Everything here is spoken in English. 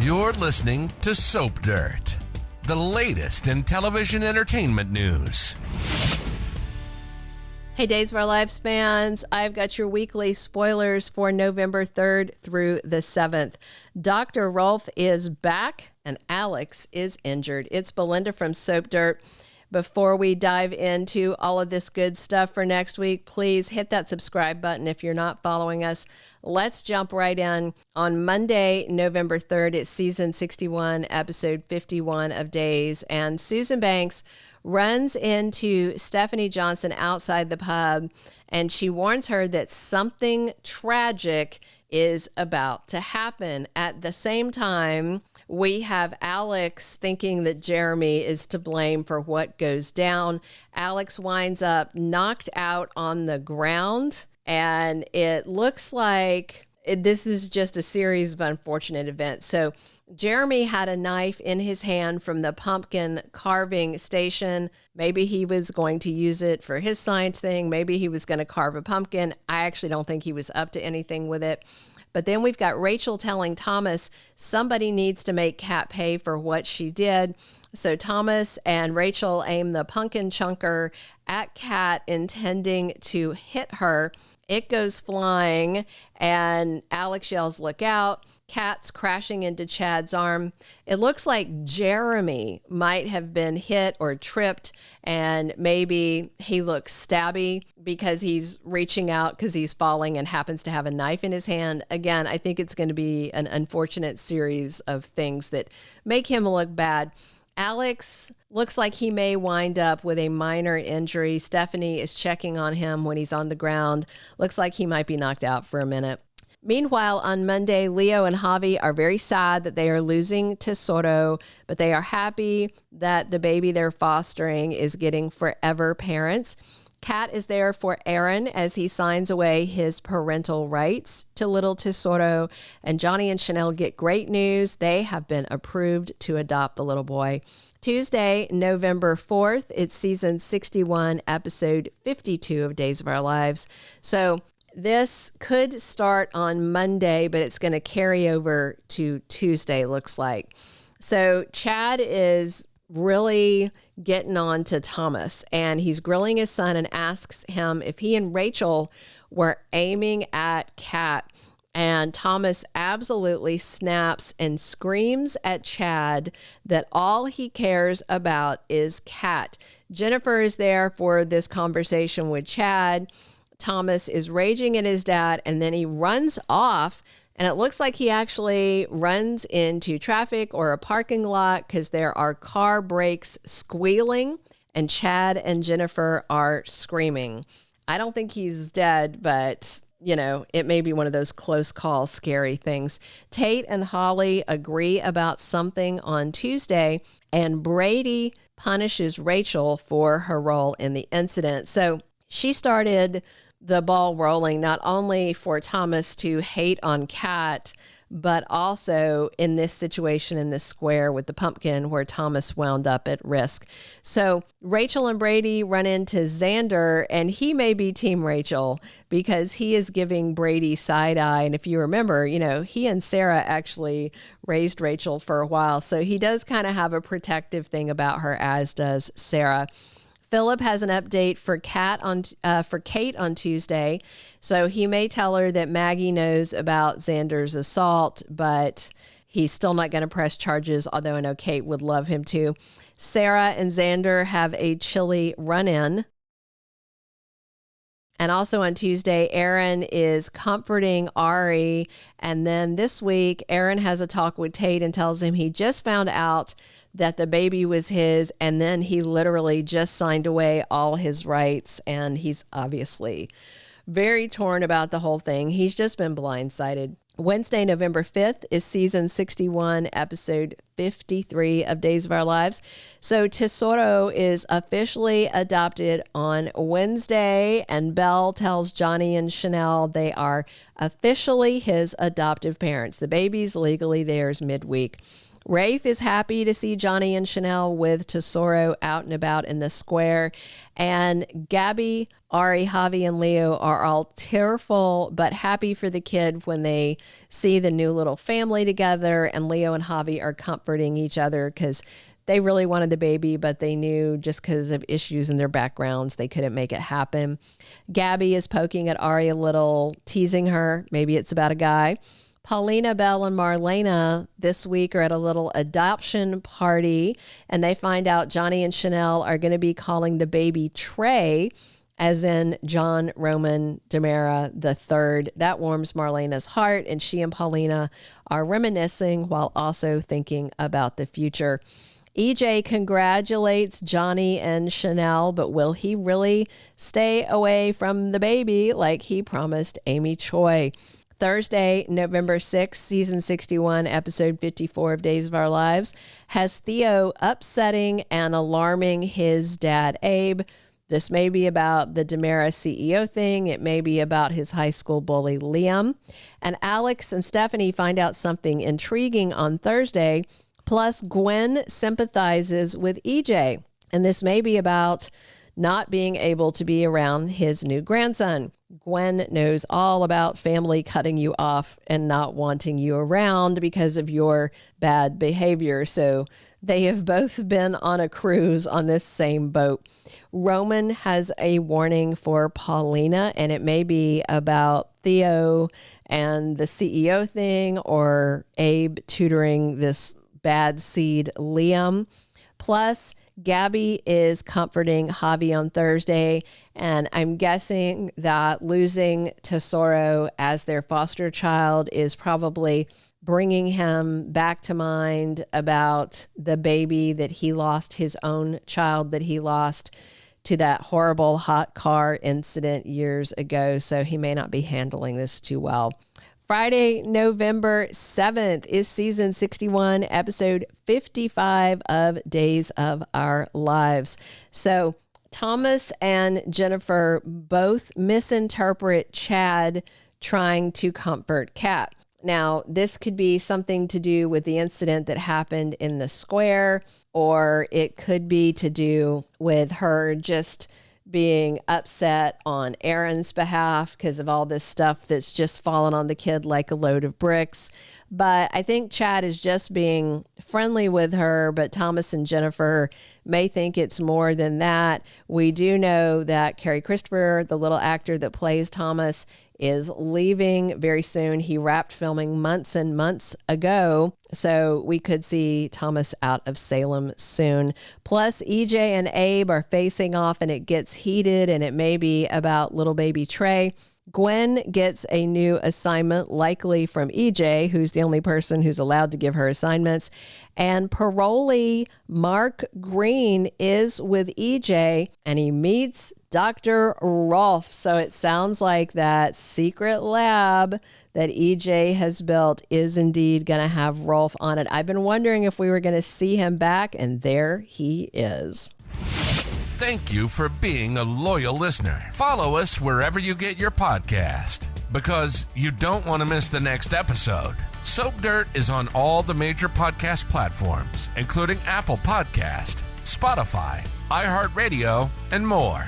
You're listening to Soap Dirt, the latest in television entertainment news. Hey, Days of Our Lives fans, I've got your weekly spoilers for November 3rd through the 7th. Dr. Rolf is back and Alex is injured. It's Belinda from Soap Dirt. Before we dive into all of this good stuff for next week, please hit that subscribe button if you're not following us. Let's jump right in. On Monday, November 3rd, it's season 61, episode 51 of Days, and Susan Banks runs into Stephanie Johnson outside the pub, and she warns her that something tragic is about to happen. At the same time, we have Alex thinking that Jeremy is to blame for what goes down. Alex winds up knocked out on the ground, and it looks like this is just a series of unfortunate events. So Jeremy had a knife in his hand from the pumpkin carving station. Maybe he was going to use it for his science thing. Maybe he was going to carve a pumpkin. I actually don't think he was up to anything with it. But then we've got Rachel telling Thomas somebody needs to make Kat pay for what she did. So Thomas and Rachel aim the pumpkin chunker at Kat, intending to hit her. It goes flying, and Alex yells, "Look out." Kat's crashing into Chad's arm. It looks like Jeremy might have been hit or tripped, and maybe he looks stabby because he's reaching out because he's falling and happens to have a knife in his hand. Again, I think it's going to be an unfortunate series of things that make him look bad. Alex looks like he may wind up with a minor injury. Stephanie is checking on him when he's on the ground. Looks like he might be knocked out for a minute. Meanwhile, on Monday, Leo and Javi are very sad that they are losing Tesoro, but they are happy that the baby they're fostering is getting forever parents. Kat is there for Aaron as he signs away his parental rights to little Tesoro, and Johnny and Chanel get great news. They have been approved to adopt the little boy. Tuesday, November 4th, it's season 61, episode 52 of Days of Our Lives. So this could start on Monday, but it's going to carry over to Tuesday, looks like. So Chad is really getting on to Thomas, and he's grilling his son and asks him if he and Rachel were aiming at Kat. And Thomas absolutely snaps and screams at Chad that all he cares about is Kat. Jennifer is there for this conversation with Chad. Thomas is raging at his dad, and then he runs off, and it looks like he actually runs into traffic or a parking lot because there are car brakes squealing, and Chad and Jennifer are screaming. I don't think he's dead, but you know, it may be one of those close call, scary things. Tate and Holly agree about something on Tuesday, and Brady punishes Rachel for her role in the incident. So she started the ball rolling, not only for Thomas to hate on Kat, but also in this situation in this square with the pumpkin where Thomas wound up at risk. So Rachel and Brady run into Xander, and he may be Team Rachel because he is giving Brady side eye. And if you remember, you know, he and Sarah actually raised Rachel for a while. So he does kind of have a protective thing about her, as does Sarah. Philip has an update for Kate on Tuesday. So he may tell her that Maggie knows about Xander's assault, but he's still not going to press charges, although I know Kate would love him to. Sarah and Xander have a chilly run-in. And also on Tuesday, Aaron is comforting Ari. And then this week, Aaron has a talk with Tate and tells him he just found out that the baby was his, and then he literally just signed away all his rights, and he's obviously very torn about the whole thing. He's just been blindsided. Wednesday, November 5th is season 61, episode 53 of Days of Our Lives. So Tesoro is officially adopted on Wednesday, and Belle tells Johnny and Chanel they are officially his adoptive parents. The baby's legally theirs midweek. Rafe is happy to see Johnny and Chanel with Tesoro out and about in the square. And Gabby, Ari, Javi, and Leo are all tearful but happy for the kid when they see the new little family together. And Leo and Javi are comforting each other because they really wanted the baby, but they knew just because of issues in their backgrounds, they couldn't make it happen. Gabby is poking at Ari a little, teasing her. Maybe it's about a guy. Paulina, Belle, and Marlena this week are at a little adoption party, and they find out Johnny and Chanel are going to be calling the baby Trey, as in John Roman DiMera III. That warms Marlena's heart, and she and Paulina are reminiscing while also thinking about the future. EJ congratulates Johnny and Chanel, but will he really stay away from the baby like he promised Amy Choi? Thursday, November 6th, season 61, episode 54 of Days of Our Lives, has Theo upsetting and alarming his dad, Abe. This may be about the DiMera CEO thing. It may be about his high school bully, Liam. And Alex and Stephanie find out something intriguing on Thursday. Plus, Gwen sympathizes with EJ. And this may be about not being able to be around his new grandson. Gwen knows all about family cutting you off and not wanting you around because of your bad behavior. So they have both been on a cruise on this same boat. Roman has a warning for Paulina, and it may be about Theo and the CEO thing or Abe tutoring this bad seed Liam. Plus, Gabby is comforting Javi on Thursday, and I'm guessing that losing Tesoro as their foster child is probably bringing him back to mind about the baby that he lost, his own child that he lost to that horrible hot car incident years ago, so he may not be handling this too well. Friday, November 7th is season 61, episode 55 of Days of Our Lives. So Thomas and Jennifer both misinterpret Chad trying to comfort Kat. Now, this could be something to do with the incident that happened in the square, or it could be to do with her just being upset on Aaron's behalf because of all this stuff that's just fallen on the kid like a load of bricks. But I think Chad is just being friendly with her, but Thomas and Jennifer may think it's more than that. We do know that Cary Christopher, the little actor that plays Thomas, is leaving very soon. He wrapped filming months and months ago, so we could see Thomas out of Salem soon. Plus, EJ and Abe are facing off, and it gets heated, and it may be about little baby Trey. Gwen gets a new assignment, likely from EJ, who's the only person who's allowed to give her assignments. And parolee Mark Green is with EJ, and he meets Dr. Rolf. So it sounds like that secret lab that EJ has built is indeed going to have Rolf on it. I've been wondering if we were going to see him back, and there he is. Thank you for being a loyal listener. Follow us wherever you get your podcast, because you don't want to miss the next episode. Soap Dirt is on all the major podcast platforms, including Apple Podcast, Spotify, iHeartRadio, and more.